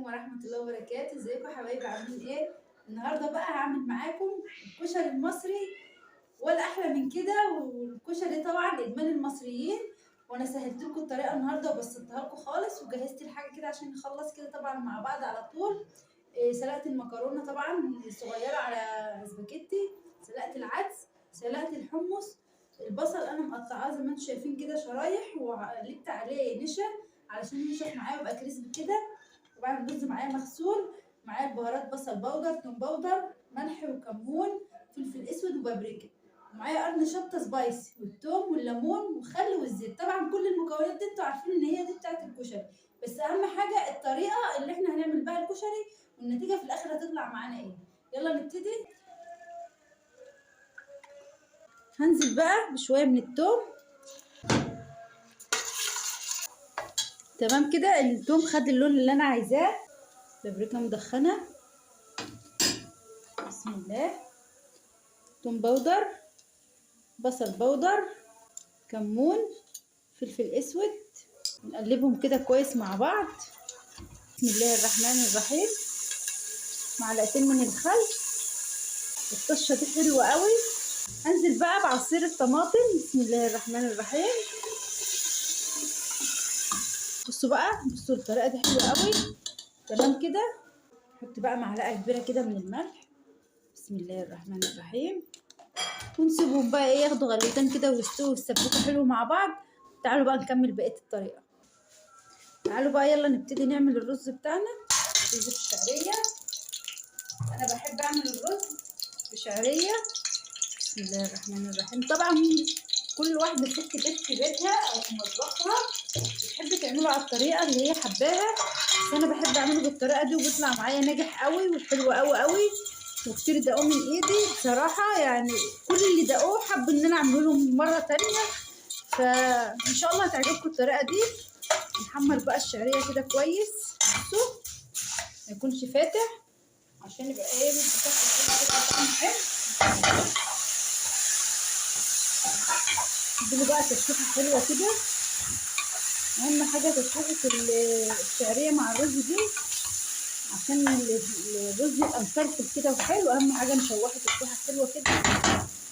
ورحمة الله وبركاته. ازيكم يا حبايبي، عاملين ايه؟ النهارده بقى هعمل معاكم الكشري المصري، ولا احلى من كده. والكشري طبعا ادمان المصريين، وانا سهلت لكم الطريقه النهارده وبسطتها لكم خالص، وجهزت الحاجه كده عشان نخلص كده طبعا مع بعض على طول. سلقت المكرونه طبعا صغيره على سباكيتي، سلقت العدس، سلقت الحمص. البصل انا مقطعاه زي ما انتم شايفين كده شرايح، وقلبت عليه نشا علشان ينشف معايا ويبقى كريسبي كده. وبعد الرز معايا مغسول، معايا البهارات بصل بودر، توم بودر، ملح وكمون، فلفل اسود وبابريكا، ومعايا قرن شطه سبايسي والثوم والليمون والخل والزيت. طبعا كل المكونات دي انتوا عارفين ان هي دي بتاعت الكشري، بس اهم حاجه الطريقه اللي احنا هنعمل بها الكشري، والنتيجه في الاخر هتطلع معانا ايه. يلا نبتدي. هنزل بقى بشويه من الثوم. تمام كده، الثوم خد اللون اللي انا عايزاه. بابريكا مدخنه، بسم الله، توم بودر، بصل بودر، كمون، فلفل اسود. نقلبهم كده كويس مع بعض. بسم الله الرحمن الرحيم. معلقتين من الخل. الطشه دي حلوه قوي. انزل بقى بعصير الطماطم. بسم الله الرحمن الرحيم. بصوا بقى، بصوا الطريقه دي حلوه قوي. تمام كده. نحط بقى معلقه كبيره كده من الملح. بسم الله الرحمن الرحيم. ونسيبهم بقى ايه، ياخدوا غلوتين كده ويستووا ويسبكوا حلو مع بعض. تعالوا بقى نكمل بقيه الطريقه. تعالوا بقى يلا نبتدي نعمل الرز بتاعنا. رز بالشعريه. انا بحب اعمل الرز بشعريه. بسم الله الرحمن الرحيم. طبعا كل واحده ست بيت في بيتها او في مطبخها بتحب تعمله على الطريقه اللي هي حباها، بس انا بحب اعمله بالطريقه دي وبيطلع معايا ناجح قوي وحلو قوي قوي. وكتير دقوه من ايدي بصراحه، يعني كل اللي دقوه حبوا ان انا اعمله لهم مره تانية. فان شاء الله هتعجبكم الطريقه دي. نحمر بقى الشعريه كده كويس. بصوا ما يكونش فاتح عشان يبقى ايه بتاخد طعم حلو. اديله بقى تشويحه حلوه كده. اهم حاجه تشويحه الشعريه مع الرز دي عشان الرز يبقى مفلفل كده وحلو. اهم حاجه نشوحه تشويحه حلوه كده.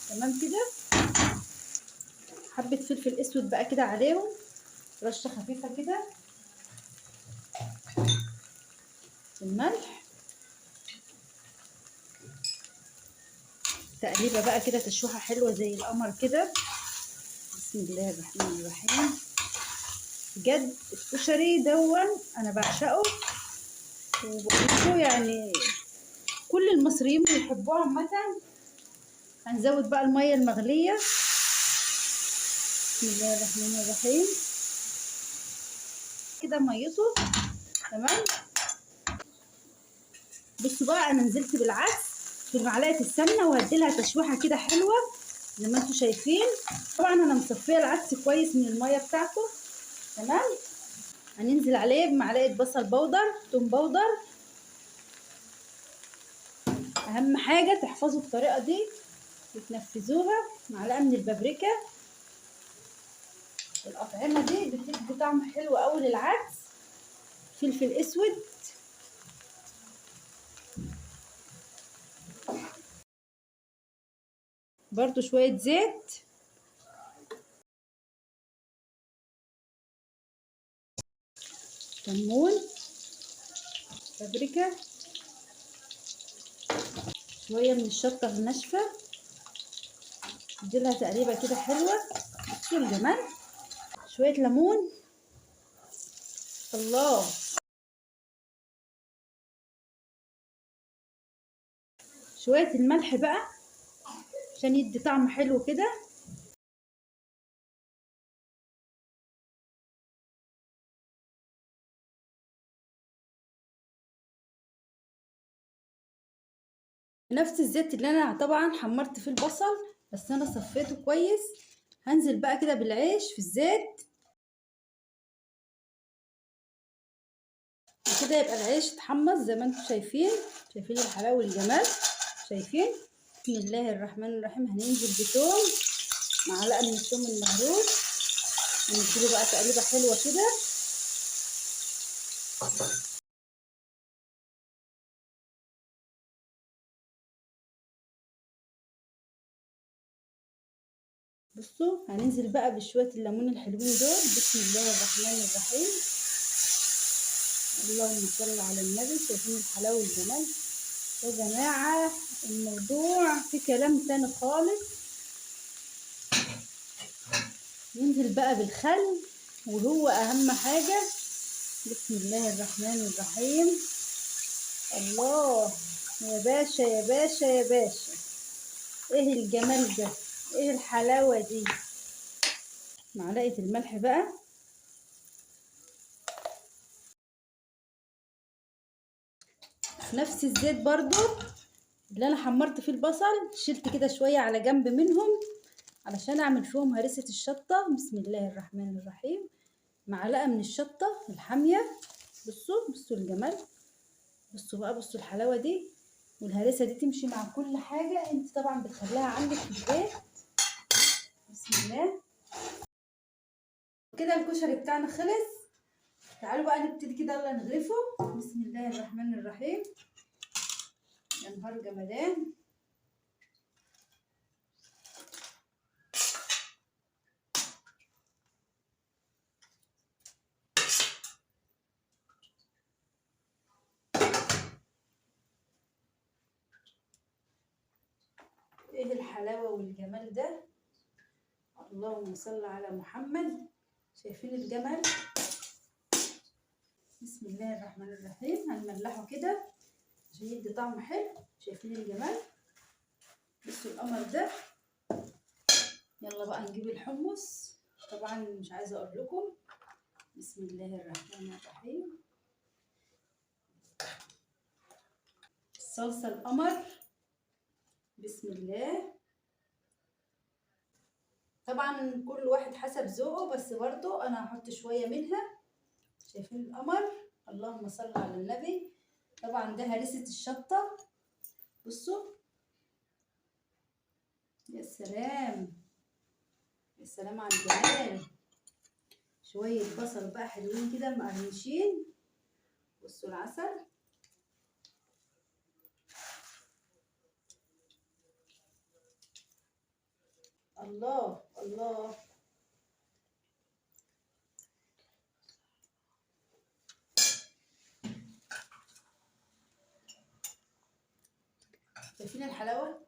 تمام كده. حبه فلفل اسود بقى كده عليهم، رشه خفيفه كده. الملح. تقليبه بقى كده تشويحه حلوه زي القمر كده. بسم الله الرحمن الرحيم. بجد الكشري دون انا بعشقه، وبحبه يعني كل المصريين بيحبوه عامه. هنزود بقى الميه المغليه. بسم الله الرحمن الرحيم. كده ميته. تمام. بصوا بقى، انا نزلت بالعدس في معلقه السمنه وهديلها تشويحه كده حلوه زي ما انتم شايفين. طبعا انا مصفيه العدس كويس من الميه بتاعته. تمام. هننزل عليه بمعلقه بصل بودر، توم بودر. اهم حاجه تحفظوا الطريقه دي وتنفذوها. معلقه من البابريكا. الاطعمه دي بتدي طعم حلو قوي للعدس. فلفل اسود. برضو شويه زيت. كمون، بابريكا، شويه من الشطه الناشفه. اديلها تقريبه كده حلوه. بصوا الجمال. شويه ليمون. الله. شويه الملح بقى عشان يدي طعم حلو كده. نفس الزيت اللي انا طبعا حمرت فيه البصل، بس انا صفيته كويس. هنزل بقى كده بالعيش في الزيت كده، يبقى العيش اتحمص زي ما انتم شايفين. شايفين الحلاوه والجمال. شايفين. بسم الله الرحمن الرحيم. هننزل بتوم، معلقه من الثوم المهروس. هنديله بقى تقليبه حلوه كده. بصوا هننزل بقى بشويه الليمون الحلوين دول. بسم الله الرحمن الرحيم. اللهم صل على النبي. شايفين الحلاوه والجمال يا جماعه؟ الموضوع في كلام تاني خالص. ننزل بقى بالخل وهو اهم حاجه. بسم الله الرحمن الرحيم. الله يا باشا يا باشا يا باشا، ايه الجمال ده، ايه الحلاوه دي. معلقه الملح بقى. في نفس الزيت برضو اللي انا حمرت فيه البصل، شلت كده شويه على جنب منهم علشان اعمل فيهم هرسه الشطه. بسم الله الرحمن الرحيم. معلقه من الشطه الحاميه. بصوا الجمال. بصوا بقى، بصوا الحلاوه دي. والهرسه دي تمشي مع كل حاجه انت طبعا بتخليها عندك في البيت. بسم الله. كده الكشري بتاعنا خلص. تعالوا بقى نبتدي كده، يلا نغرفه. بسم الله الرحمن الرحيم. يا نهار جمدان. ايه الحلاوه والجمال ده. اللهم صل على محمد. شايفين الجمال؟ بسم الله الرحمن الرحيم. هنملحه كده عشان يدي طعم حلو. شايفين الجمال؟ بصوا القمر ده. يلا بقى نجيب الحمص. طبعا مش عايزه اقول لكم. بسم الله الرحمن الرحيم. الصلصه القمر. بسم الله. طبعا كل واحد حسب ذوقه، بس برضو انا هحط شويه منها. شايفين القمر؟ اللهم صل على النبي. طبعا ده هرسه الشطه. بصوا يا سلام، يا سلام على الجمال. شويه بصل بقى حلوين كده مقرمشين. بصوا العسل. الله الله. شايفين الحلاوه؟